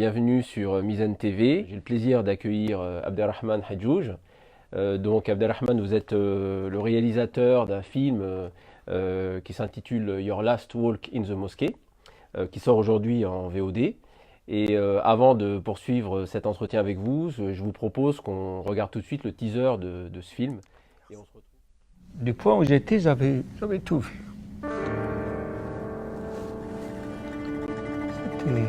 bienvenue sur Mizan TV. J'ai le plaisir d'accueillir Abderrahmane Hadjouj. Donc Abderrahmane, vous êtes le réalisateur d'un film qui s'intitule Your Last Walk in the Mosque, qui sort aujourd'hui en VOD. Et avant de poursuivre cet entretien avec vous, je vous propose qu'on regarde tout de suite le teaser de ce film. Et on se retrouve. Du point où j'étais, j'avais tout vu. C'était...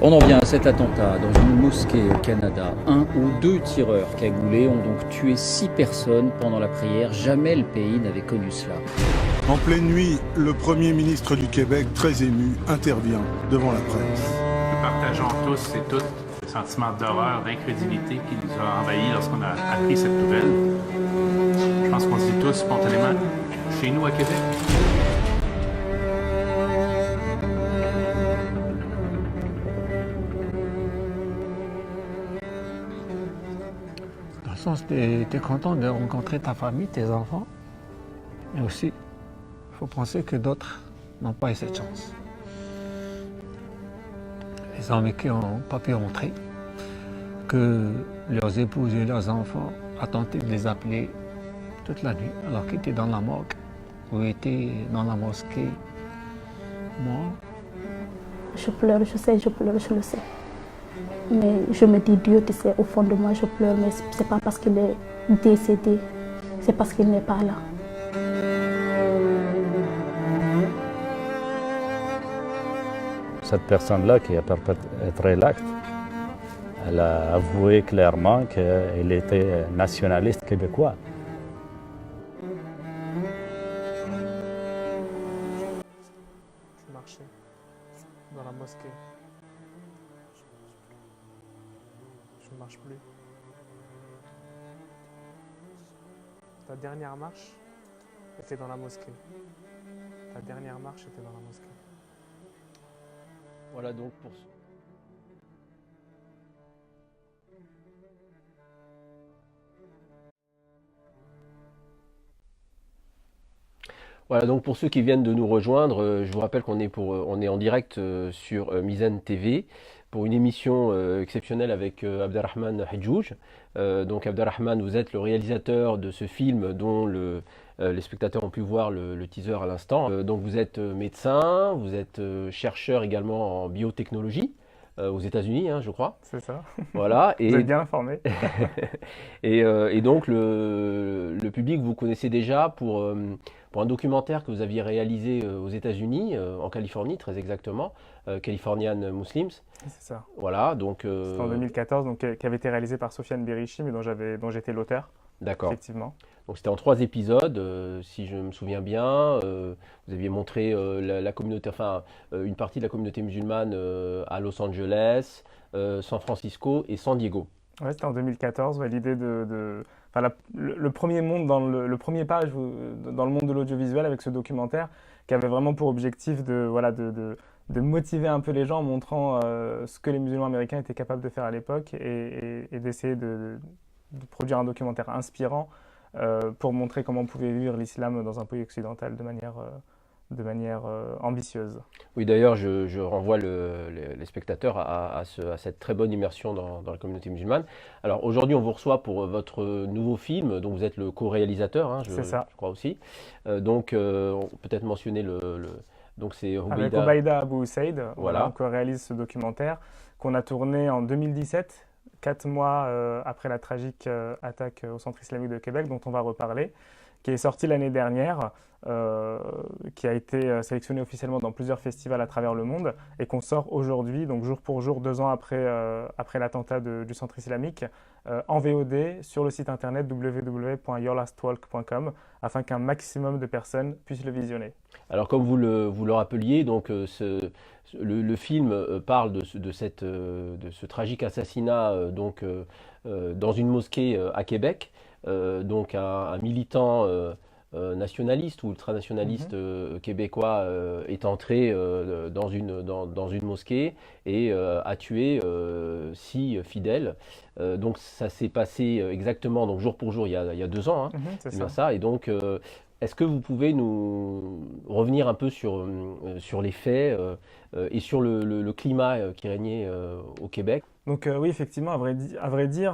On en vient à cet attentat dans une mosquée au Canada. Un ou deux tireurs cagoulés ont donc tué 6 personnes pendant la prière. Jamais le pays n'avait connu cela. En pleine nuit, le Premier ministre du Québec, très ému, intervient devant la presse. Nous partageons tous et toutes le sentiment d'horreur, d'incrédulité qui nous a envahis lorsqu'on a appris cette nouvelle. Je pense qu'on se dit tous spontanément, chez nous à Québec. Dans le sens, tu es content de rencontrer ta famille, tes enfants. Mais aussi, il faut penser que d'autres n'ont pas eu cette chance. Les hommes qui n'ont pas pu rentrer, que leurs épouses et leurs enfants ont tenté de les appeler toute la nuit, alors qu'ils étaient dans la morgue ou étaient dans la mosquée. Moi, je pleure, je sais, je pleure, je le sais. Mais je me dis, Dieu, tu sais, au fond de moi, je pleure, mais c'est pas parce qu'il est décédé, c'est parce qu'il n'est pas là. Cette personne-là qui a perpétré l'acte, elle a avoué clairement qu'elle était nationaliste québécois. Je marchais dans la mosquée. Je ne marche plus. Ta dernière marche était dans la mosquée. Ta dernière marche était dans la mosquée. Voilà donc pour... Voilà donc pour ceux qui viennent de nous rejoindre, je vous rappelle qu'on est, on est en direct sur Mizan TV pour une émission exceptionnelle avec Abderrahmane Hadjouj. Donc Abderrahmane, vous êtes le réalisateur de ce film dont les spectateurs ont pu voir le teaser à l'instant. Donc vous êtes médecin, vous êtes chercheur également en biotechnologie aux États-Unis, hein, je crois. C'est ça. Voilà. Vous êtes bien informé. et donc le public vous connaissez déjà pour un documentaire que vous aviez réalisé aux États-Unis, en Californie très exactement, Californian Muslims. C'est ça. Voilà, donc... C'était en 2014, donc, qui avait été réalisé par Sofiane Berichi, mais dont j'étais l'auteur. D'accord. Effectivement. Donc c'était en 3 épisodes, si je me souviens bien. Vous aviez montré la communauté, enfin une partie de la communauté musulmane à Los Angeles, San Francisco et San Diego. Ouais, c'était en 2014. Ouais, l'idée enfin, le premier monde le premier page dans le monde de l'audiovisuel avec ce documentaire qui avait vraiment pour objectif de motiver un peu les gens en montrant ce que les musulmans américains étaient capables de faire à l'époque et d'essayer de produire un documentaire inspirant pour montrer comment on pouvait vivre l'islam dans un pays occidental de manière ambitieuse. Oui, d'ailleurs, je renvoie les spectateurs à cette très bonne immersion dans la communauté musulmane. Alors aujourd'hui, on vous reçoit pour votre nouveau film, dont vous êtes le co-réalisateur, hein, C'est ça. je crois aussi. Donc, on peut peut-être mentionner donc c'est Avec Obaïda Abou Saïd, voilà. On réalise ce documentaire qu'on a tourné en 2017, 4 mois après la tragique attaque au Centre islamique de Québec, dont on va reparler, qui est sorti l'année dernière, qui a été sélectionné officiellement dans plusieurs festivals à travers le monde et qu'on sort aujourd'hui, donc jour pour jour, 2 ans après l'attentat du Centre islamique, en VOD sur le site internet www.yourlastwalk.com afin qu'un maximum de personnes puissent le visionner. Alors comme vous le rappeliez, donc le film parle de ce tragique assassinat dans une mosquée à Québec. Donc un militant nationaliste ou ultranationaliste québécois est entré dans une mosquée et a tué 6 fidèles. Donc ça s'est passé exactement donc jour pour jour il y a 2 ans, hein, C'est c'est bien ça. ça. Et donc Est-ce que vous pouvez nous revenir un peu sur les faits et sur le climat qui régnait au Québec? Donc oui, effectivement, à vrai dire,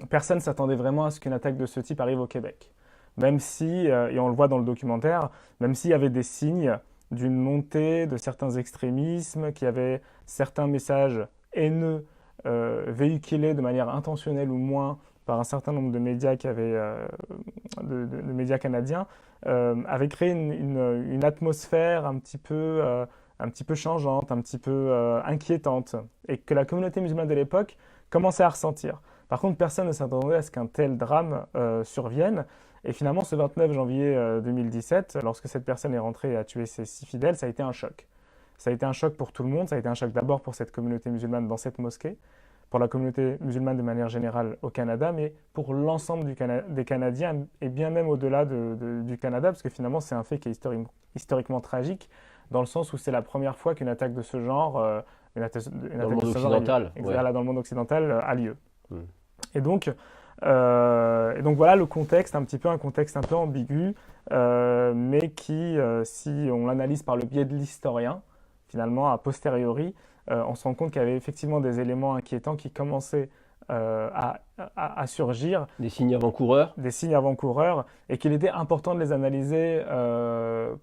personne ne s'attendait vraiment à ce qu'une attaque de ce type arrive au Québec. Même si, et on le voit dans le documentaire, même s'il y avait des signes d'une montée de certains extrémismes, qu'il y avait certains messages haineux véhiculés de manière intentionnelle ou moins par un certain nombre de médias de médias canadiens, avait créé une atmosphère un petit peu changeante, un petit peu inquiétante, et que la communauté musulmane de l'époque commençait à ressentir. Par contre, personne ne s'attendait à ce qu'un tel drame survienne. Et finalement, ce 29 janvier 2017, lorsque cette personne est rentrée et a tué ses 6 fidèles, ça a été un choc. Ça a été un choc pour tout le monde. Ça a été un choc d'abord pour cette communauté musulmane dans cette mosquée, pour la communauté musulmane de manière générale au Canada, mais pour l'ensemble des Canadiens, et bien même au-delà du Canada, parce que finalement, c'est un fait qui est historiquement tragique, dans le sens où c'est la première fois qu'une attaque de ce genre, Dans le monde occidental, ouais. dans le monde occidental a lieu. Mm. Et donc voilà le contexte, un contexte un peu ambigu, mais qui, si on l'analyse par le biais de l'historien, finalement, a posteriori, on se rend compte qu'il y avait effectivement des éléments inquiétants qui commençaient à surgir. Des signes avant-coureurs? Des signes avant-coureurs, et qu'il était important de les analyser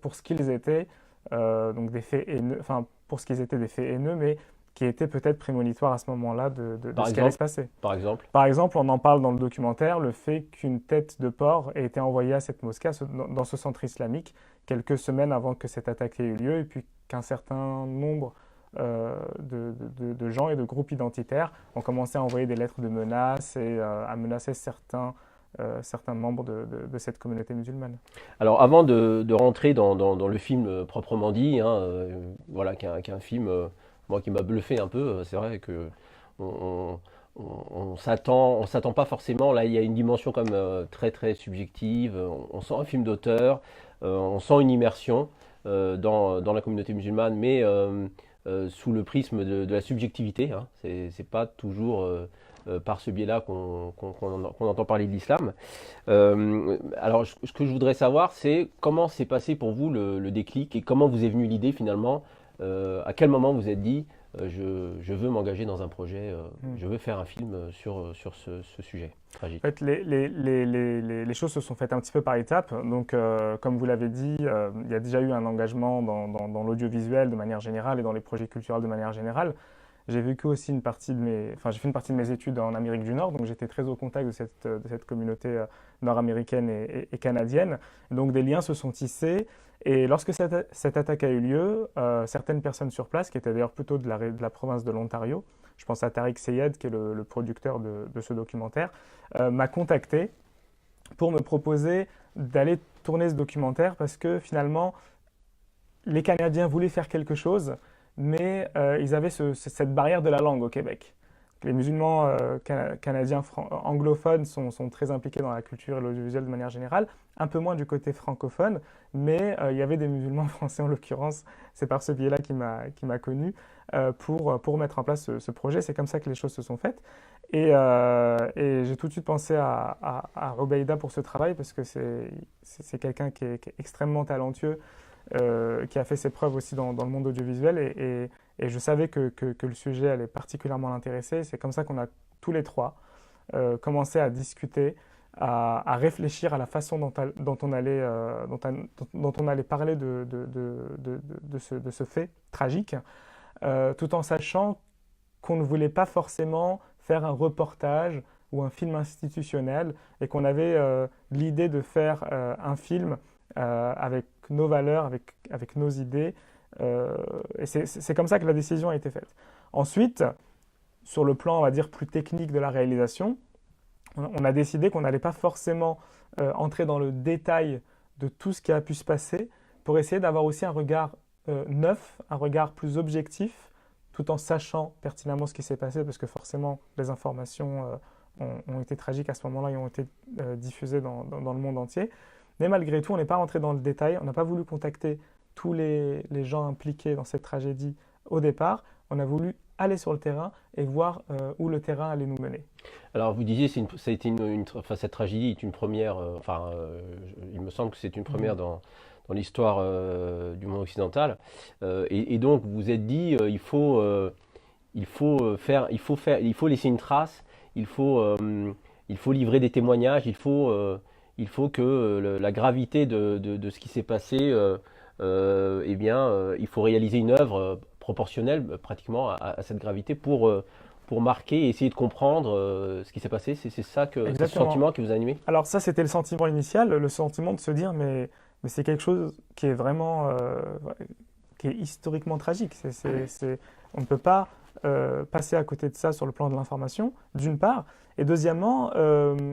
pour ce qu'ils étaient, donc des faits haineux, enfin pour ce qu'ils étaient des faits haineux, mais qui étaient peut-être prémonitoires à ce moment-là de ce qui allait se passer. Par exemple? Par exemple, on en parle dans le documentaire, le fait qu'une tête de porc ait été envoyée à cette mosquée, dans ce centre islamique, quelques semaines avant que cette attaque ait eu lieu, et puis qu'un certain nombre de gens et de groupes identitaires ont commencé à envoyer des lettres de menaces et à menacer certains membres de cette communauté musulmane. Alors avant de rentrer dans le film proprement dit, hein, voilà, qui est un film moi, qui m'a bluffé un peu, c'est vrai que on s'attend pas forcément. Là, il y a une dimension comme très très subjective. On sent un film d'auteur, on sent une immersion dans la communauté musulmane, mais sous le prisme de la subjectivité. Hein. C'est pas toujours par ce biais-là qu'on entend parler de l'islam. Alors, ce que je voudrais savoir, c'est comment s'est passé pour vous le déclic et comment vous est venue l'idée finalement. À quel moment vous êtes dit je veux m'engager dans un projet, je veux faire un film sur ce sujet tragique? En fait, les choses se sont faites un petit peu par étapes. Donc, comme vous l'avez dit, il y a déjà eu un engagement dans l'audiovisuel de manière générale et dans les projets culturels de manière générale. J'ai vécu aussi j'ai fait une partie de mes études en Amérique du Nord, donc j'étais très au contact de cette communauté nord-américaine et canadienne. Donc des liens se sont tissés, et lorsque cette attaque a eu lieu, certaines personnes sur place, qui étaient d'ailleurs plutôt de la province de l'Ontario, je pense à Tariq Seyed, qui est le producteur de ce documentaire, m'a contacté pour me proposer d'aller tourner ce documentaire, parce que finalement, les Canadiens voulaient faire quelque chose, mais ils avaient cette barrière de la langue au Québec. Les musulmans canadiens anglophones sont très impliqués dans la culture et l'audiovisuel de manière générale, un peu moins du côté francophone, mais il y avait des musulmans français en l'occurrence, c'est par ce biais-là qui m'a connu, pour mettre en place ce projet. C'est comme ça que les choses se sont faites. Et j'ai tout de suite pensé à Rubeida pour ce travail, parce que c'est quelqu'un qui est extrêmement talentueux, qui a fait ses preuves aussi dans le monde audiovisuel, et je savais que le sujet allait particulièrement l'intéresser. C'est comme ça qu'on a tous les trois commencé à discuter, à réfléchir à la façon dont on allait parler de ce fait tragique, tout en sachant qu'on ne voulait pas forcément faire un reportage ou un film institutionnel, et qu'on avait l'idée de faire un film avec nos valeurs, avec nos idées, et c'est comme ça que la décision a été faite. Ensuite, sur le plan, on va dire, plus technique de la réalisation, on a décidé qu'on n'allait pas forcément entrer dans le détail de tout ce qui a pu se passer, pour essayer d'avoir aussi un regard neuf, un regard plus objectif, tout en sachant pertinemment ce qui s'est passé, parce que forcément les informations ont été tragiques à ce moment-là et ont été diffusées dans le monde entier. Mais malgré tout, on n'est pas rentré dans le détail, on n'a pas voulu contacter tous les gens impliqués dans cette tragédie au départ. On a voulu aller sur le terrain et voir où le terrain allait nous mener. Alors vous disiez, ça a été enfin, cette tragédie est une première, il me semble que c'est une première dans l'histoire du monde occidental. Et donc vous vous êtes dit, il faut laisser une trace, il faut livrer des témoignages, il faut que la gravité de ce qui s'est passé, il faut réaliser une œuvre proportionnelle pratiquement à cette gravité pour marquer et essayer de comprendre ce qui s'est passé. C'est ça c'est ce sentiment qui vous a animé? Alors ça, c'était le sentiment initial, le sentiment de se dire, mais c'est quelque chose qui est vraiment, qui est historiquement tragique. On ne peut pas passer à côté de ça sur le plan de l'information, d'une part. Et deuxièmement,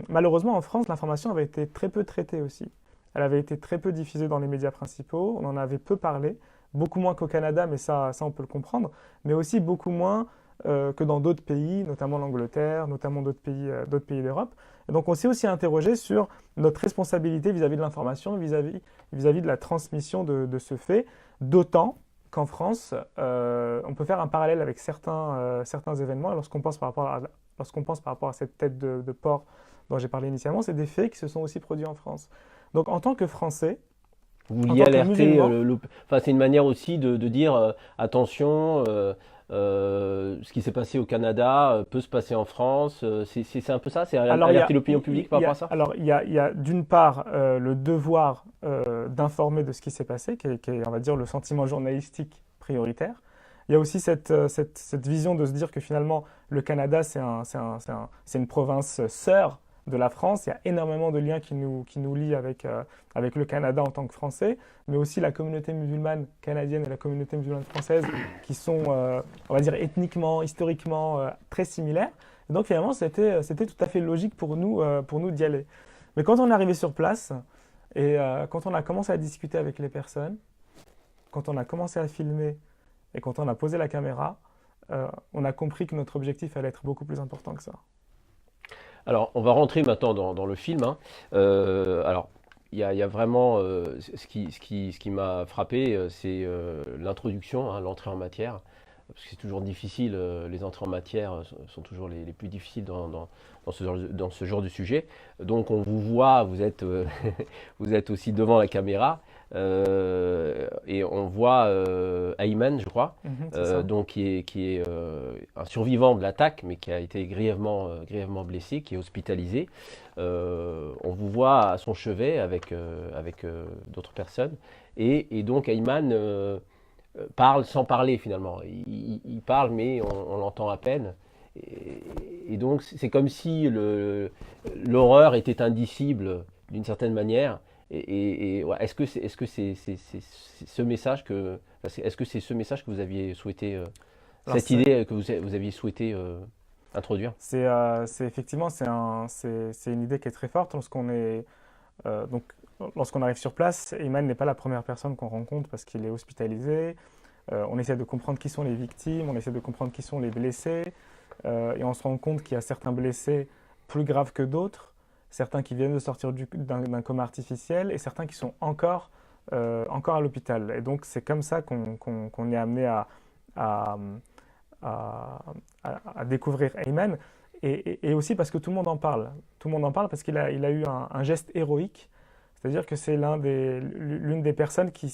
malheureusement, en France, l'information avait été très peu traitée aussi. Elle avait été très peu diffusée dans les médias principaux, on en avait peu parlé, beaucoup moins qu'au Canada, mais ça on peut le comprendre, mais aussi beaucoup moins que dans d'autres pays, notamment l'Angleterre, notamment d'autres pays d'Europe. Et donc on s'est aussi interrogé sur notre responsabilité vis-à-vis de l'information, vis-à-vis de la transmission de ce fait, d'autant qu'en France, on peut faire un parallèle avec certains événements. Et lorsqu'on pense par rapport à cette tête de porc dont j'ai parlé initialement, c'est des faits qui se sont aussi produits en France. Donc en tant que Français, vous vouliez alerter, c'est une manière aussi de dire attention, ce qui s'est passé au Canada peut se passer en France. C'est un peu ça, c'est alerter l'opinion publique par rapport à ça? Alors il y a d'une part le devoir d'informer de ce qui s'est passé, qui est, on va dire, le sentiment journalistique prioritaire. Il y a aussi cette vision de se dire que finalement le Canada c'est une province sœur de la France. Il y a énormément de liens qui nous lient avec le Canada en tant que Français, mais aussi la communauté musulmane canadienne et la communauté musulmane française qui sont, on va dire, ethniquement, historiquement très similaires. Et donc finalement, c'était tout à fait logique pour nous d'y aller. Mais quand on est arrivé sur place et quand on a commencé à discuter avec les personnes, quand on a commencé à filmer et quand on a posé la caméra, on a compris que notre objectif allait être beaucoup plus important que ça. Alors, on va rentrer maintenant dans le film. Alors, il y a vraiment ce qui m'a frappé, c'est l'introduction, l'entrée en matière. Parce que c'est toujours difficile, les entrées en matière sont toujours les plus difficiles dans ce genre de sujet. Donc, on vous voit, vous êtes aussi devant la caméra. Et on voit Ayman, je crois, donc qui est un survivant de l'attaque, mais qui a été grièvement blessé, qui est hospitalisé. On vous voit à son chevet avec d'autres personnes, et donc Ayman parle sans parler finalement. Il parle, mais on l'entend à peine. Et donc c'est comme si l'horreur était indicible d'une certaine manière. Est-ce que c'est ce message que vous aviez souhaité, cette idée que vous aviez souhaité introduire? C'est effectivement c'est une idée qui est très forte lorsqu'on arrive sur place. Ayman n'est pas la première personne qu'on rencontre parce qu'il est hospitalisé. On essaie de comprendre qui sont les victimes, on essaie de comprendre qui sont les blessés, et on se rend compte qu'il y a certains blessés plus graves que d'autres. Certains qui viennent de sortir d'un coma artificiel et certains qui sont encore à l'hôpital. Et donc c'est comme ça qu'on est amené à découvrir Ayman, et aussi parce que tout le monde en parle. Tout le monde en parle parce qu'il a eu un geste héroïque, c'est-à-dire que c'est l'une des personnes qui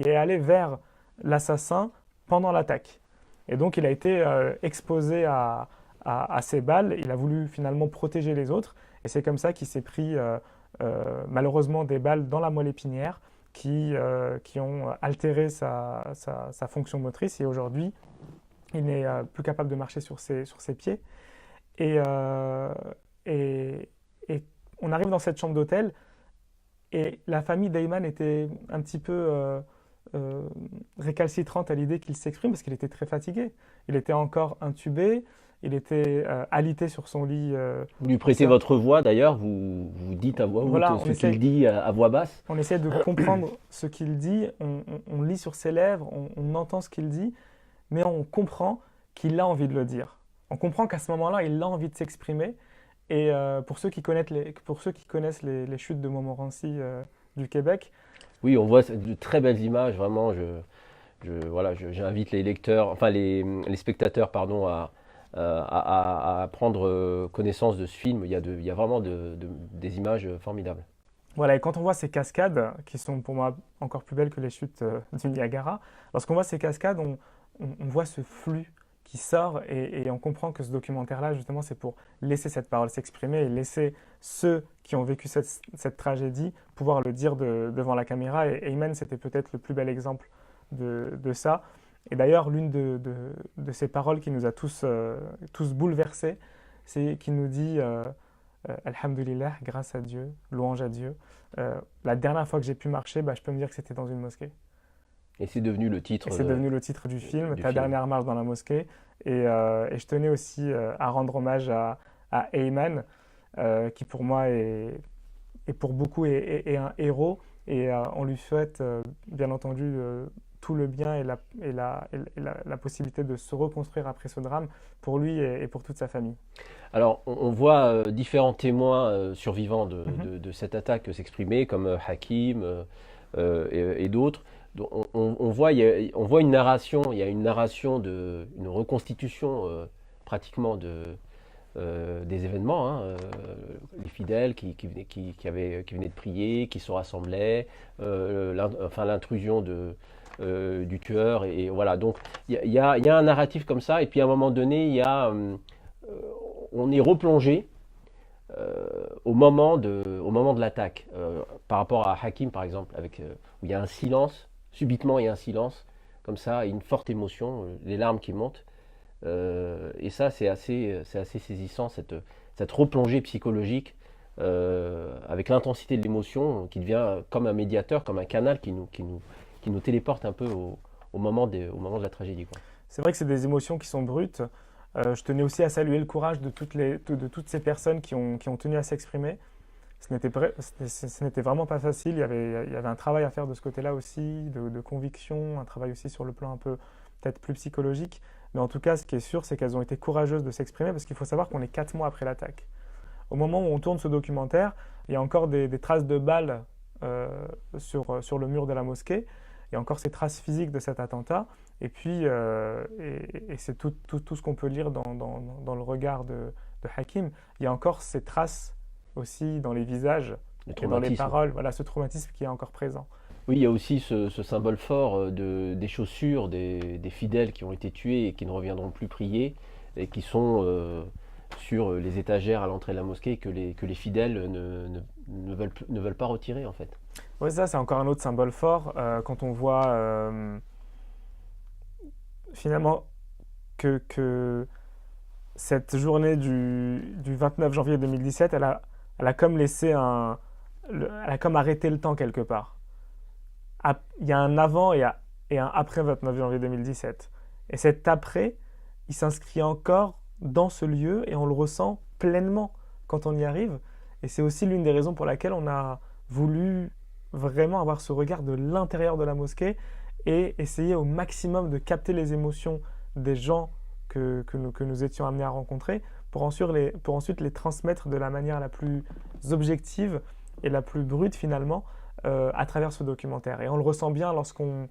est allée vers l'assassin pendant l'attaque. Et donc il a été exposé à ces balles, il a voulu finalement protéger les autres. Et c'est comme ça qu'il s'est pris malheureusement des balles dans la moelle épinière qui ont altéré sa fonction motrice. Et aujourd'hui, il n'est plus capable de marcher sur ses pieds. Et on arrive dans cette chambre d'hôtel et la famille d'Ayman était un petit peu récalcitrante à l'idée qu'il s'exprime parce qu'il était très fatigué. Il était encore intubé. Il était alité sur son lit. Vous lui prêtez votre voix d'ailleurs, vous dites à voix haute ce qu'il dit à voix basse. On essaie de comprendre ce qu'il dit, on lit sur ses lèvres, on entend ce qu'il dit, mais on comprend qu'il a envie de le dire. On comprend qu'à ce moment-là, il a envie de s'exprimer. Et pour ceux qui connaissent les chutes de Montmorency du Québec. Oui, on voit de très belles images, vraiment. j'invite les lecteurs, enfin les spectateurs, pardon, à prendre connaissance de ce film. Il y a vraiment des images formidables. Voilà, et quand on voit ces cascades, qui sont pour moi encore plus belles que les chutes du Niagara, lorsqu'on voit ces cascades, on voit ce flux qui sort et on comprend que ce documentaire-là, justement, c'est pour laisser cette parole s'exprimer et laisser ceux qui ont vécu cette tragédie pouvoir le dire devant la caméra. Et Ayman, c'était peut-être le plus bel exemple de ça. Et d'ailleurs, l'une de ces paroles qui nous a tous bouleversés, c'est qu'il nous dit Alhamdulillah, grâce à Dieu, louange à Dieu. La dernière fois que j'ai pu marcher, je peux me dire que c'était dans une mosquée. Et c'est devenu le titre. Et c'est devenu le titre du film, Ta dernière marche dans la mosquée. Et je tenais aussi à rendre hommage à Ayman, qui pour moi et pour beaucoup est un héros. Et on lui souhaite bien entendu tout le bien et la possibilité de se reconstruire après ce drame pour lui et pour toute sa famille. Alors, on voit différents témoins survivants de cette attaque s'exprimer, comme Hakim et d'autres. On voit une narration, il y a une narration, une reconstitution pratiquement des événements, les fidèles qui venaient de prier, qui se rassemblaient, l'intrusion du tueur, et voilà. Donc il y a un narratif comme ça, et puis à un moment donné, on est replongé au moment de l'attaque, par rapport à Hakim par exemple, où il y a un silence. Subitement, il y a un silence, comme ça, une forte émotion, les larmes qui montent. Et ça, c'est assez saisissant, cette replongée psychologique, avec l'intensité de l'émotion, qui devient comme un médiateur, comme un canal qui nous téléporte un peu au moment de la tragédie, quoi. C'est vrai que c'est des émotions qui sont brutes. Je tenais aussi à saluer le courage de toutes ces personnes qui ont tenu à s'exprimer. Ce n'était vraiment pas facile, il y avait un travail à faire de ce côté-là aussi, de conviction, un travail aussi sur le plan un peu peut-être plus psychologique. Mais en tout cas, ce qui est sûr, c'est qu'elles ont été courageuses de s'exprimer, parce qu'il faut savoir qu'on est 4 mois après l'attaque. Au moment où on tourne ce documentaire, il y a encore des traces de balles sur le mur de la mosquée, il y a encore ces traces physiques de cet attentat, et puis c'est tout ce qu'on peut lire dans le regard de Hakim. Il y a encore ces traces aussi dans les visages et dans les paroles, voilà, ce traumatisme qui est encore présent. Oui, il y a aussi ce symbole fort des chaussures des fidèles qui ont été tués et qui ne reviendront plus prier, et qui sont sur les étagères à l'entrée de la mosquée, et que les fidèles ne veulent pas retirer, en fait. Oui, ça, c'est encore un autre symbole fort, quand on voit finalement que cette journée du 29 janvier 2017, elle a comme laissé elle a comme arrêté le temps quelque part. Il y a un avant et un après 29 janvier 2017. Et cet après, il s'inscrit encore dans ce lieu et on le ressent pleinement quand on y arrive. Et c'est aussi l'une des raisons pour laquelle on a voulu vraiment avoir ce regard de l'intérieur de la mosquée et essayer au maximum de capter les émotions des gens que nous étions amenés à rencontrer pour ensuite les transmettre de la manière la plus objective et la plus brute finalement à travers ce documentaire. Et on le ressent bien lorsqu'on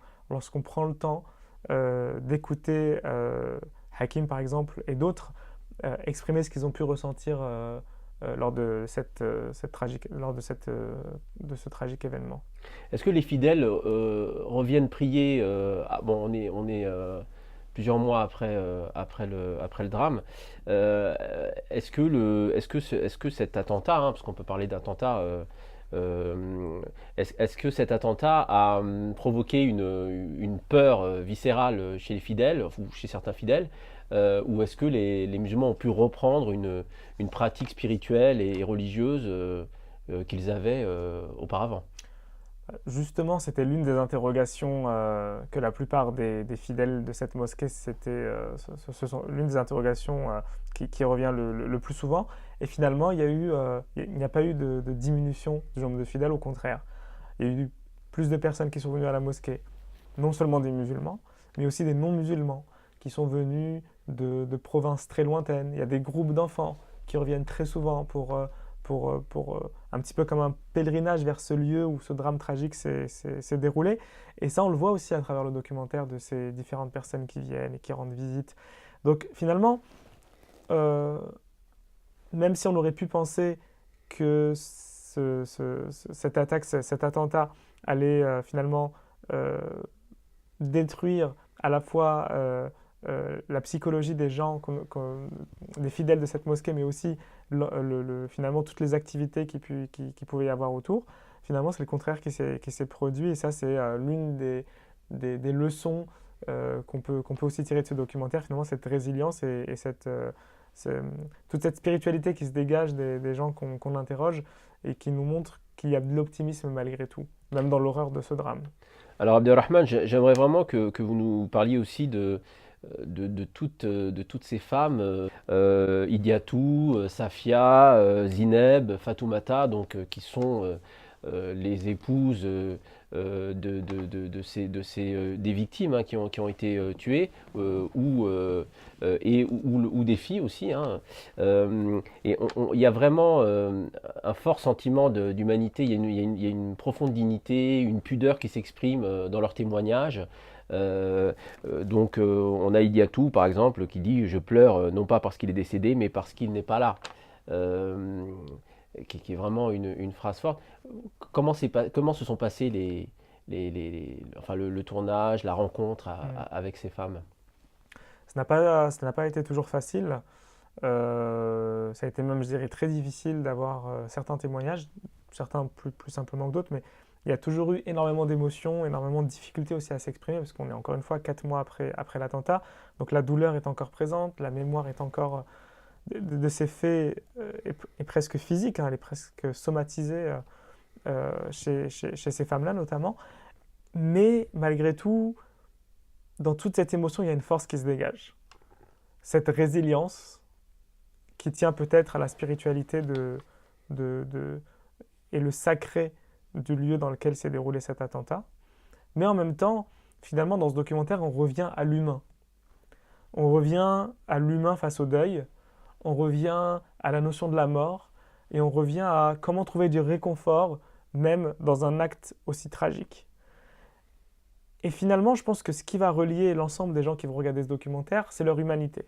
prend le temps d'écouter Hakim par exemple et d'autres exprimer ce qu'ils ont pu ressentir lors de ce tragique événement. Est-ce que les fidèles reviennent prier on est plusieurs mois après le drame. Est-ce que cet attentat, parce qu'on peut parler d'attentat, est-ce que cet attentat a provoqué une peur viscérale chez les fidèles, ou chez certains fidèles, ou est-ce que les musulmans ont pu reprendre une pratique spirituelle et religieuse qu'ils avaient auparavant? Justement, c'était l'une des interrogations que la plupart des fidèles de cette mosquée, ce sont l'une des interrogations qui revient le plus souvent. Et finalement, il n'y a pas eu de diminution du nombre de fidèles, au contraire. Il y a eu plus de personnes qui sont venues à la mosquée, non seulement des musulmans, mais aussi des non-musulmans qui sont venus de provinces très lointaines. Il y a des groupes d'enfants qui reviennent très souvent pour un petit peu comme un pèlerinage vers ce lieu où ce drame tragique s'est déroulé. Et ça, on le voit aussi à travers le documentaire de ces différentes personnes qui viennent et qui rendent visite. Donc finalement, même si on aurait pu penser que cette attaque, cet attentat allait finalement détruire à la fois la psychologie des gens, des fidèles de cette mosquée, mais aussi finalement toutes les activités qui pouvaient y avoir autour. Finalement, c'est le contraire qui s'est produit, et ça, c'est l'une des leçons qu'on peut aussi tirer de ce documentaire, finalement, cette résilience et toute cette spiritualité qui se dégage des gens qu'on interroge et qui nous montre qu'il y a de l'optimisme malgré tout, même dans l'horreur de ce drame. Alors Abdelrahman, j'aimerais vraiment que vous nous parliez aussi de toutes ces femmes, Idiatou, Safia, Zineb, Fatoumata, donc, qui sont les épouses des victimes, hein, qui ont été tuées, ou des filles aussi, hein. Et il y a vraiment un fort sentiment d'humanité, il y a une profonde dignité, une pudeur qui s'exprime dans leurs témoignages. Donc on a Idiatou par exemple qui dit je pleure non pas parce qu'il est décédé mais parce qu'il n'est pas là, qui est vraiment une phrase forte. Comment se sont passés le tournage, la rencontre avec ces femmes? Ça n'a pas été toujours facile. Ça a été même, je dirais, très difficile d'avoir certains témoignages, certains plus simplement que d'autres, mais il y a toujours eu énormément d'émotions, énormément de difficultés aussi à s'exprimer, parce qu'on est encore une fois 4 mois après l'attentat, donc la douleur est encore présente, la mémoire est encore de ces faits est presque physique, hein, elle est presque somatisée chez ces femmes-là notamment, mais malgré tout, dans toute cette émotion, il y a une force qui se dégage. Cette résilience qui tient peut-être à la spiritualité et le sacré du lieu dans lequel s'est déroulé cet attentat. Mais en même temps, finalement, dans ce documentaire, on revient à l'humain. On revient à l'humain face au deuil, on revient à la notion de la mort, et on revient à comment trouver du réconfort, même dans un acte aussi tragique. Et finalement, je pense que ce qui va relier l'ensemble des gens qui vont regarder ce documentaire, c'est leur humanité.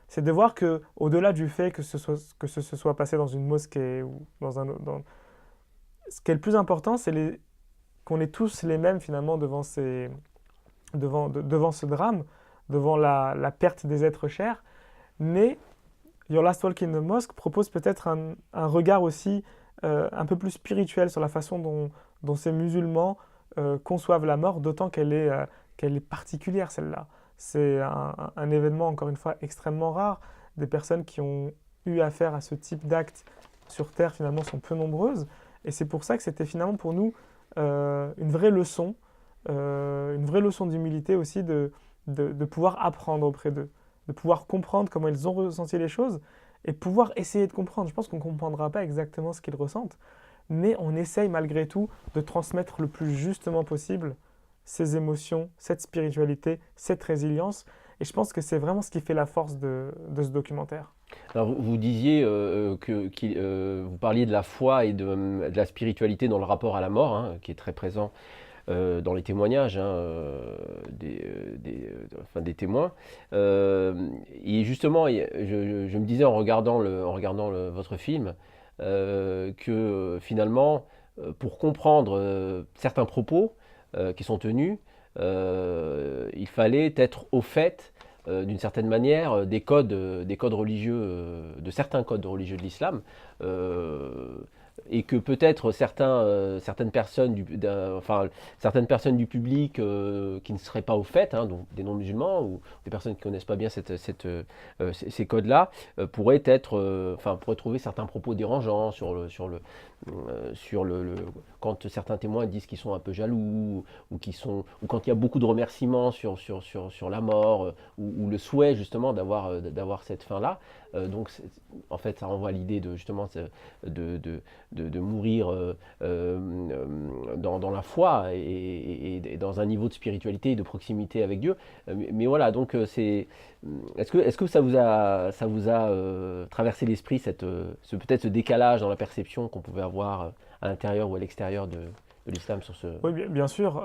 C'est de voir que, au-delà du fait que ce soit passé dans une mosquée ou ce qui est le plus important, c'est qu'on est tous les mêmes finalement devant ce drame, devant la perte des êtres chers. Mais Your Last Walk in the Mosque propose peut-être un regard aussi un peu plus spirituel sur la façon dont ces musulmans conçoivent la mort, d'autant qu'elle est particulière celle-là. C'est un événement, encore une fois, extrêmement rare. Des personnes qui ont eu affaire à ce type d'acte sur Terre, finalement, sont peu nombreuses. Et c'est pour ça que c'était finalement pour nous une vraie leçon d'humilité aussi, de pouvoir apprendre auprès d'eux, de pouvoir comprendre comment ils ont ressenti les choses et pouvoir essayer de comprendre. Je pense qu'on ne comprendra pas exactement ce qu'ils ressentent, mais on essaye malgré tout de transmettre le plus justement possible ces émotions, cette spiritualité, cette résilience. Et je pense que c'est vraiment ce qui fait la force de ce documentaire. Alors vous disiez vous parliez de la foi et de la spiritualité dans le rapport à la mort, hein, qui est très présent dans les témoignages, hein, des témoins. Et justement, je me disais en regardant votre film que finalement, pour comprendre certains propos qui sont tenus, il fallait être au fait d'une certaine manière des codes religieux, de certains codes religieux de l'islam, et que peut-être certaines personnes du public qui ne seraient pas au fait, hein, donc des non-musulmans ou des personnes qui ne connaissent pas bien ces codes-là, pourraient trouver certains propos dérangeants quand certains témoins disent qu'ils sont un peu jaloux, ou quand il y a beaucoup de remerciements sur la mort, ou le souhait justement d'avoir cette fin-là. Donc en fait ça renvoie à l'idée de justement de mourir dans la foi et dans un niveau de spiritualité et de proximité avec Dieu. Mais voilà, donc est-ce que ça vous a traversé l'esprit peut-être ce décalage dans la perception qu'on pouvait avoir à l'intérieur ou à l'extérieur de l'islam sur ce... Oui, bien sûr.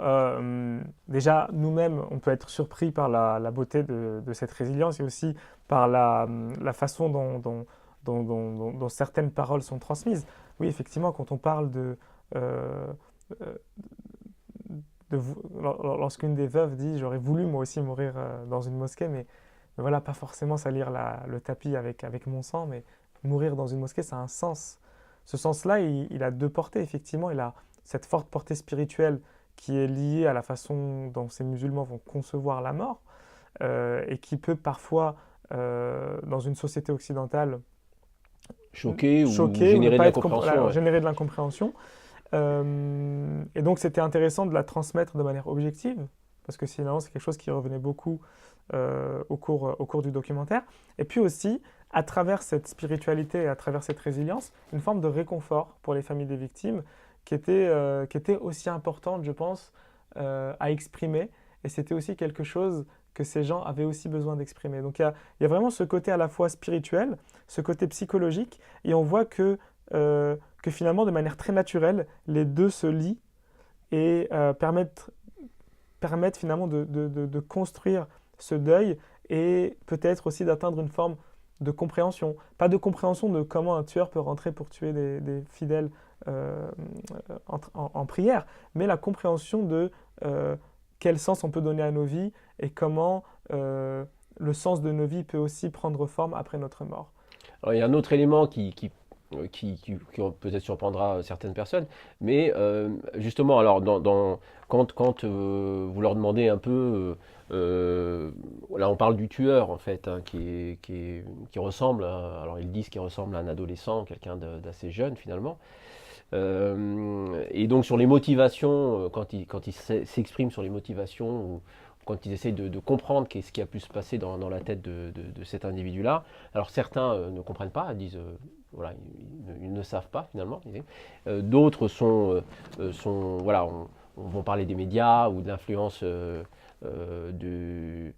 Déjà, nous-mêmes, on peut être surpris par la beauté de cette résilience et aussi par la façon dont certaines paroles sont transmises. Oui, effectivement, quand on parle lorsqu'une des veuves dit « j'aurais voulu moi aussi mourir dans une mosquée », mais voilà, pas forcément salir le tapis avec mon sang, mais mourir dans une mosquée, ça a un sens. Ce sens-là, il a deux portées, effectivement. Il a cette forte portée spirituelle qui est liée à la façon dont ces musulmans vont concevoir la mort et qui peut parfois, dans une société occidentale, choquer ou générer de l'incompréhension. Générer de l'incompréhension. Et donc, c'était intéressant de la transmettre de manière objective, parce que finalement, c'est quelque chose qui revenait beaucoup au cours du documentaire. Et puis aussi, à travers cette spiritualité et à travers cette résilience, une forme de réconfort pour les familles des victimes qui était aussi importante, je pense, à exprimer. Et c'était aussi quelque chose que ces gens avaient aussi besoin d'exprimer. Donc il y a vraiment ce côté à la fois spirituel, ce côté psychologique, et on voit que finalement, de manière très naturelle, les deux se lient et permettent finalement de construire ce deuil et peut-être aussi d'atteindre une forme de compréhension. Pas de compréhension de comment un tueur peut rentrer pour tuer des fidèles en prière, mais la compréhension de quel sens on peut donner à nos vies et comment le sens de nos vies peut aussi prendre forme après notre mort. Alors, il y a un autre élément qui peut-être surprendra certaines personnes, mais justement, alors quand vous leur demandez un peu, là on parle du tueur en fait, hein, qui ressemble, alors ils disent qu'il ressemble à un adolescent, quelqu'un d'assez jeune finalement. Et donc sur les motivations, quand ils s'expriment sur les motivations, ou quand ils essayent de comprendre ce qui a pu se passer dans la tête de cet individu-là, alors certains ne comprennent pas, disent voilà, ils ne savent pas finalement. D'autres vont parler des médias ou de l'influence d'un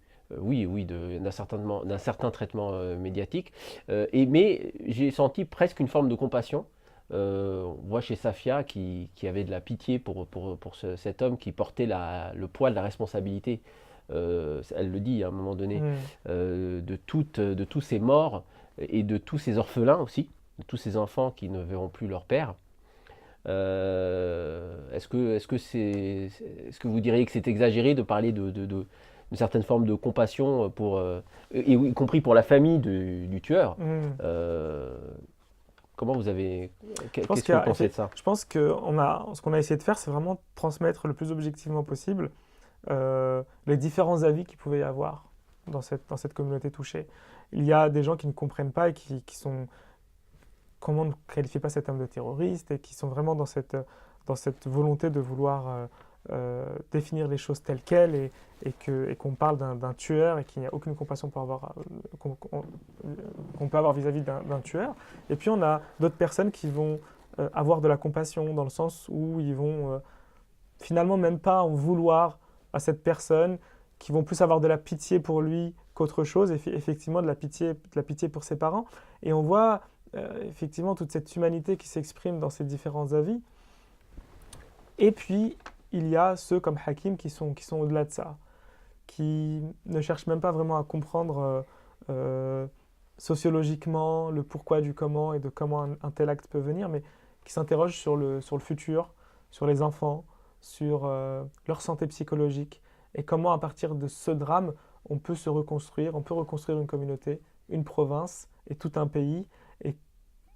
certain traitement médiatique. Mais j'ai senti presque une forme de compassion. On voit chez Safia qui avait de la pitié pour cet homme qui portait le poids de la responsabilité, elle le dit à un moment donné, de tous ces morts et de tous ces orphelins aussi, de tous ces enfants qui ne verront plus leur père. Est-ce que vous diriez que c'est exagéré de parler d'une certaine forme de compassion y compris pour la famille du tueur? Comment qu'est-ce que vous pensez de ça? Je pense que ce qu'on a essayé de faire, c'est vraiment transmettre le plus objectivement possible les différents avis qu'il pouvait y avoir dans cette communauté touchée. Il y a des gens qui ne comprennent pas et qui sont... Comment ne qualifier pas cet homme de terroriste, et qui sont vraiment dans cette volonté de vouloir définir les choses telles quelles et qu'on parle d'un tueur et qu'il n'y a aucune compassion qu'on peut avoir vis-à-vis d'un tueur. Et puis on a d'autres personnes qui vont avoir de la compassion dans le sens où ils vont finalement même pas en vouloir à cette personne, qui vont plus avoir de la pitié pour lui qu'autre chose, et effectivement de la pitié pour ses parents. Et on voit effectivement toute cette humanité qui s'exprime dans ces différents avis. Et puis, il y a ceux comme Hakim qui sont au-delà de ça, qui ne cherchent même pas vraiment à comprendre sociologiquement le pourquoi du comment et de comment un tel acte peut venir, mais qui s'interrogent sur le futur, sur les enfants, sur leur santé psychologique, et comment à partir de ce drame, on peut reconstruire une communauté, une province et tout un pays,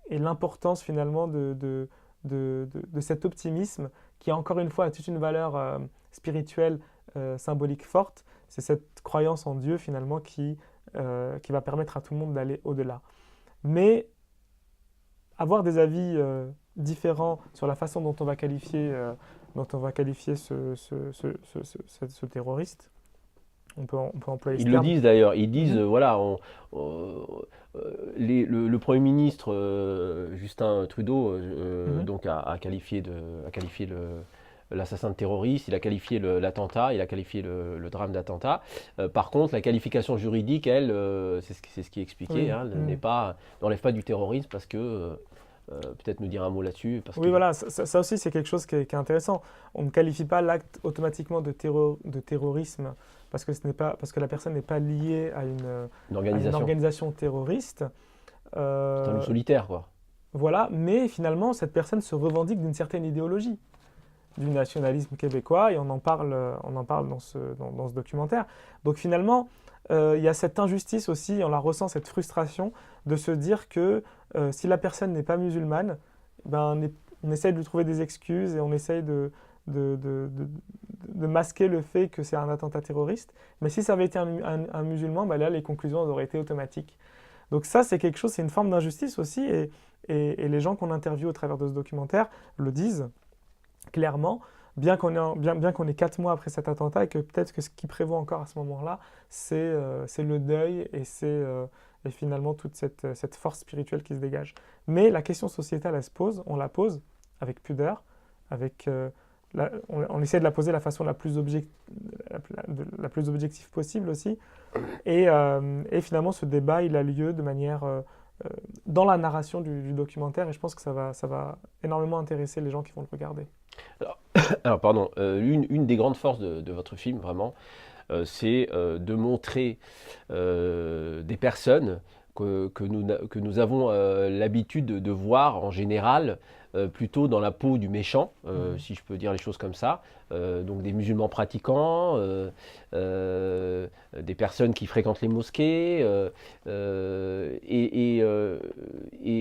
et l'importance finalement de cet optimisme qui, encore une fois, a toute une valeur spirituelle, symbolique forte. C'est cette croyance en Dieu finalement qui va permettre à tout le monde d'aller au-delà. Mais avoir des avis différents sur la façon dont on va qualifier ce terroriste, On peut employer ce Ils le terme. disent d'ailleurs, ils disent, Mhm. voilà, le Premier ministre Justin Trudeau donc a qualifié l'assassin de terroriste, il a qualifié l'attentat, il a qualifié le drame d'attentat. Par contre, la qualification juridique, elle, c'est ce qui est expliqué, Oui. hein, n'enlève pas du terrorisme parce que, peut-être nous dire un mot là-dessus. Oui, voilà, ça aussi c'est quelque chose qui est intéressant. On ne qualifie pas l'acte automatiquement de terrorisme parce que la personne n'est pas liée à une organisation terroriste. C'est un loup solitaire, quoi. Voilà, mais finalement cette personne se revendique d'une certaine idéologie, du nationalisme québécois, et on en parle dans ce documentaire. Donc finalement, il y a cette injustice aussi, on la ressent, cette frustration de se dire que si la personne n'est pas musulmane, ben, on essaye de lui trouver des excuses et on essaye de masquer le fait que c'est un attentat terroriste. Mais si ça avait été un musulman, ben là les conclusions auraient été automatiques. Donc ça, c'est quelque chose, c'est une forme d'injustice aussi, et les gens qu'on interviewe au travers de ce documentaire le disent clairement, bien qu'on ait 4 mois après cet attentat, et que peut-être que ce qui prévaut encore à ce moment-là, c'est le deuil et finalement toute cette force spirituelle qui se dégage. Mais la question sociétale, elle se pose, on la pose avec pudeur, on essaie de la poser de la façon la plus objective possible aussi. Et finalement, ce débat, il a lieu de manière dans la narration du documentaire, et je pense que ça va énormément intéresser les gens qui vont le regarder. Alors pardon, une des grandes forces de votre film, vraiment, c'est de montrer des personnes que nous avons l'habitude de voir en général plutôt dans la peau du méchant, si je peux dire les choses comme ça. Donc des musulmans pratiquants, des personnes qui fréquentent les mosquées, et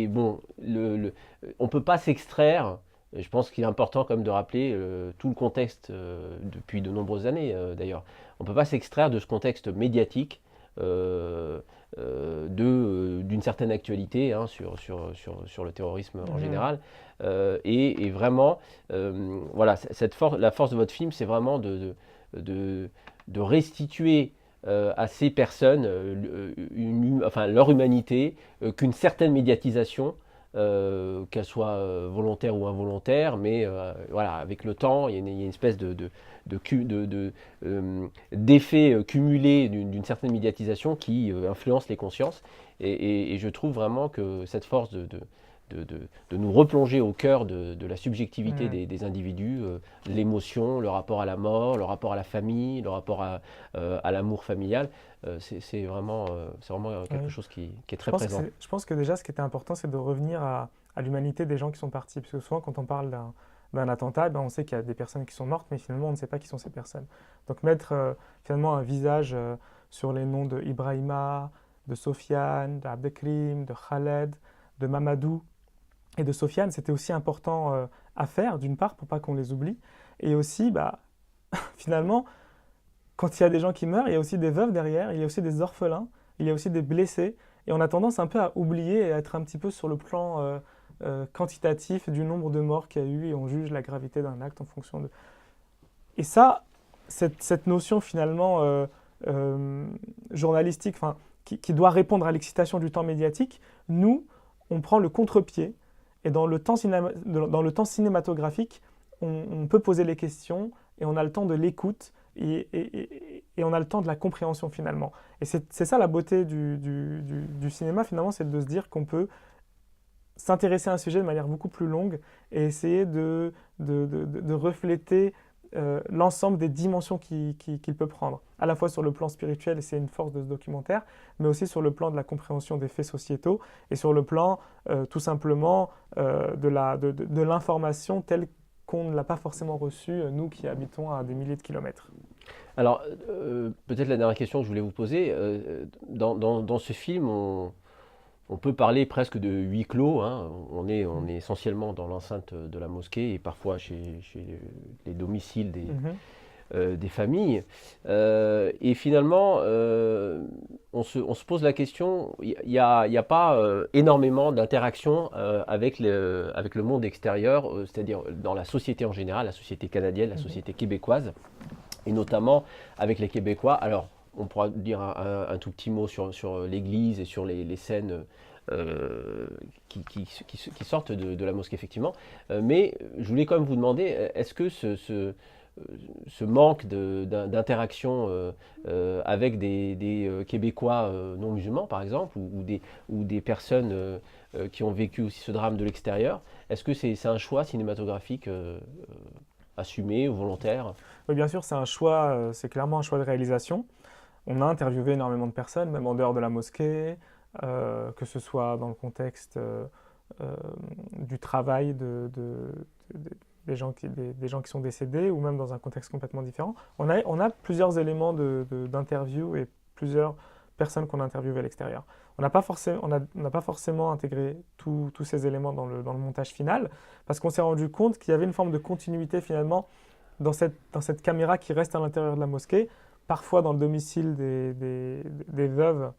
bon, on ne peut pas s'extraire. Je pense qu'il est important quand même de rappeler tout le contexte depuis de nombreuses années d'ailleurs. On ne peut pas s'extraire de ce contexte médiatique d'une certaine actualité hein, sur le terrorisme en général. Et vraiment, voilà, la force de votre film, c'est vraiment de restituer à ces personnes leur humanité, qu'une certaine médiatisation, qu'elle soit volontaire ou involontaire, mais voilà, avec le temps, il y a une espèce d'effet cumulé d'une certaine médiatisation qui influence les consciences. Et je trouve vraiment que cette force de nous replonger au cœur de la subjectivité des individus, l'émotion, le rapport à la mort, le rapport à la famille, le rapport à l'amour familial, c'est vraiment quelque chose qui est très présent. Je pense que déjà, ce qui était important, c'est de revenir à l'humanité des gens qui sont partis. Parce que souvent, quand on parle d'un attentat, on sait qu'il y a des personnes qui sont mortes, mais finalement, on ne sait pas qui sont ces personnes. Donc mettre finalement un visage sur les noms de Ibrahima, de Sofiane, d'Abdelkrim, de Khaled, de Mamadou et de Sofiane, c'était aussi important à faire, d'une part, pour pas qu'on les oublie. Et aussi, finalement, quand il y a des gens qui meurent, il y a aussi des veuves derrière, il y a aussi des orphelins, il y a aussi des blessés. Et on a tendance un peu à oublier et à être un petit peu sur le plan quantitatif du nombre de morts qu'il y a eu, et on juge la gravité d'un acte en fonction de... Et ça, cette notion finalement journalistique, qui doit répondre à l'excitation du temps médiatique, nous, on prend le contre-pied. Et dans le temps cinématographique, on peut poser les questions, et on a le temps de l'écoute, et on a le temps de la compréhension finalement. Et c'est ça la beauté du cinéma finalement, c'est de se dire qu'on peut s'intéresser à un sujet de manière beaucoup plus longue et essayer de refléter l'ensemble des dimensions qu'il peut prendre, à la fois sur le plan spirituel, et c'est une force de ce documentaire, mais aussi sur le plan de la compréhension des faits sociétaux, et sur le plan tout simplement de l'information telle qu'on ne l'a pas forcément reçue, nous qui habitons à des milliers de kilomètres. Alors, peut-être la dernière question que je voulais vous poser, dans ce film, on peut parler presque de huis clos, hein. On est essentiellement dans l'enceinte de la mosquée et parfois chez les domiciles des familles. Et finalement, on se pose la question, il n'y a pas énormément d'interaction avec le monde extérieur, c'est-à-dire dans la société en général, la société canadienne, la société québécoise, et notamment avec les Québécois. Alors, on pourra dire un tout petit mot sur l'église et sur les scènes qui sortent de la mosquée, effectivement. Mais je voulais quand même vous demander, est-ce que ce manque d'interaction avec des Québécois non musulmans, par exemple, ou des personnes qui ont vécu aussi ce drame de l'extérieur, est-ce que c'est un choix cinématographique assumé ou volontaire? Oui, bien sûr, c'est un choix, c'est clairement un choix de réalisation. On a interviewé énormément de personnes, même en dehors de la mosquée, que ce soit dans le contexte du travail des gens qui sont décédés ou même dans un contexte complètement différent. On a plusieurs éléments d'interview et plusieurs personnes qu'on a interviewées à l'extérieur. On n'a pas forcément intégré tous ces éléments dans le montage final parce qu'on s'est rendu compte qu'il y avait une forme de continuité finalement dans cette caméra qui reste à l'intérieur de la mosquée, parfois dans le domicile des veuves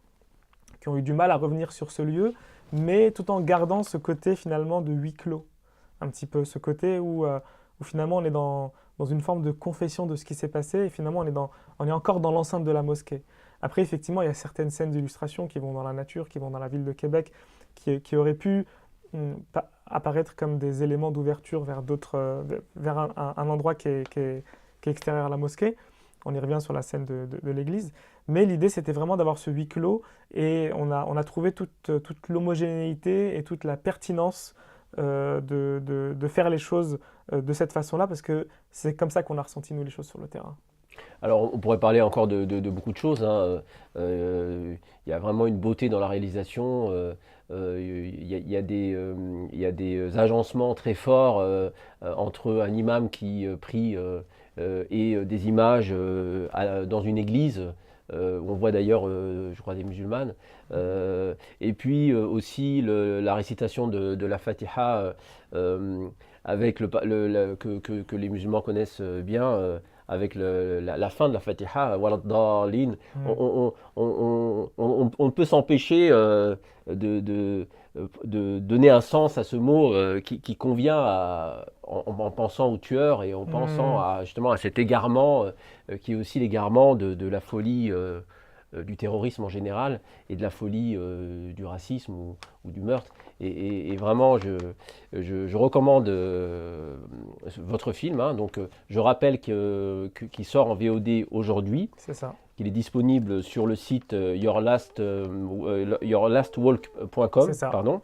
qui ont eu du mal à revenir sur ce lieu, mais tout en gardant ce côté finalement de huis clos, un petit peu, ce côté où finalement on est dans une forme de confession de ce qui s'est passé et finalement on est encore dans l'enceinte de la mosquée. Après, effectivement, il y a certaines scènes d'illustration qui vont dans la nature, qui vont dans la ville de Québec, qui auraient pu apparaître comme des éléments d'ouverture vers un endroit qui est extérieur à la mosquée. On y revient sur la scène de l'église. Mais l'idée, c'était vraiment d'avoir ce huis clos et on a trouvé toute l'homogénéité et toute la pertinence de faire les choses de cette façon-là parce que c'est comme ça qu'on a ressenti, nous, les choses sur le terrain. Alors, on pourrait parler encore de beaucoup de choses, hein. Il y a vraiment une beauté dans la réalisation. Il y a des agencements très forts entre un imam qui prie et des images dans une église. Où on voit d'ailleurs, je crois, des musulmanes. Et puis aussi la récitation de la Fatiha avec que les musulmans connaissent bien. Avec la fin de la Fatiha, Waladdallin, on ne peut s'empêcher de donner un sens à ce mot qui convient en pensant au tueur et en pensant justement à cet égarement qui est aussi l'égarement de la folie du terrorisme en général et de la folie du racisme ou du meurtre. Et vraiment, je recommande votre film. Hein. Donc, je rappelle qu'il sort en VOD aujourd'hui. C'est ça. Qu'il est disponible sur le site yourlastwalk.com. C'est ça. Pardon.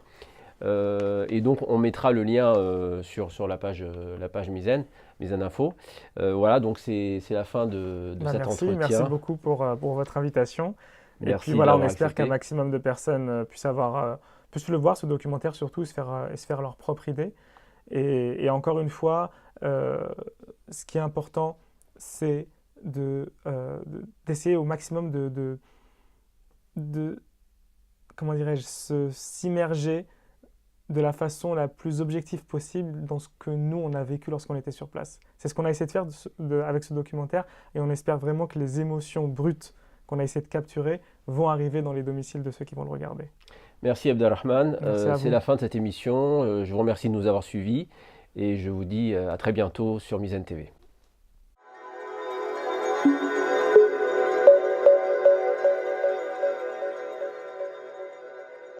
Et donc, on mettra le lien sur la page Mizzen Info. Voilà, donc c'est la fin de cet entretien. Merci beaucoup pour votre invitation. Merci et puis voilà, on espère accepté. qu'un maximum de personnes puissent le voir, ce documentaire surtout, et se faire leur propre idée. Et encore une fois, ce qui est important, c'est d'essayer au maximum comment dirais-je, s'immerger de la façon la plus objective possible dans ce que nous, on a vécu lorsqu'on était sur place. C'est ce qu'on a essayé de faire avec ce documentaire et on espère vraiment que les émotions brutes qu'on a essayé de capturer vont arriver dans les domiciles de ceux qui vont le regarder. Merci Abdelrahman, c'est vous. la fin de cette émission. Je vous remercie de nous avoir suivis et je vous dis à très bientôt sur Mizzen TV.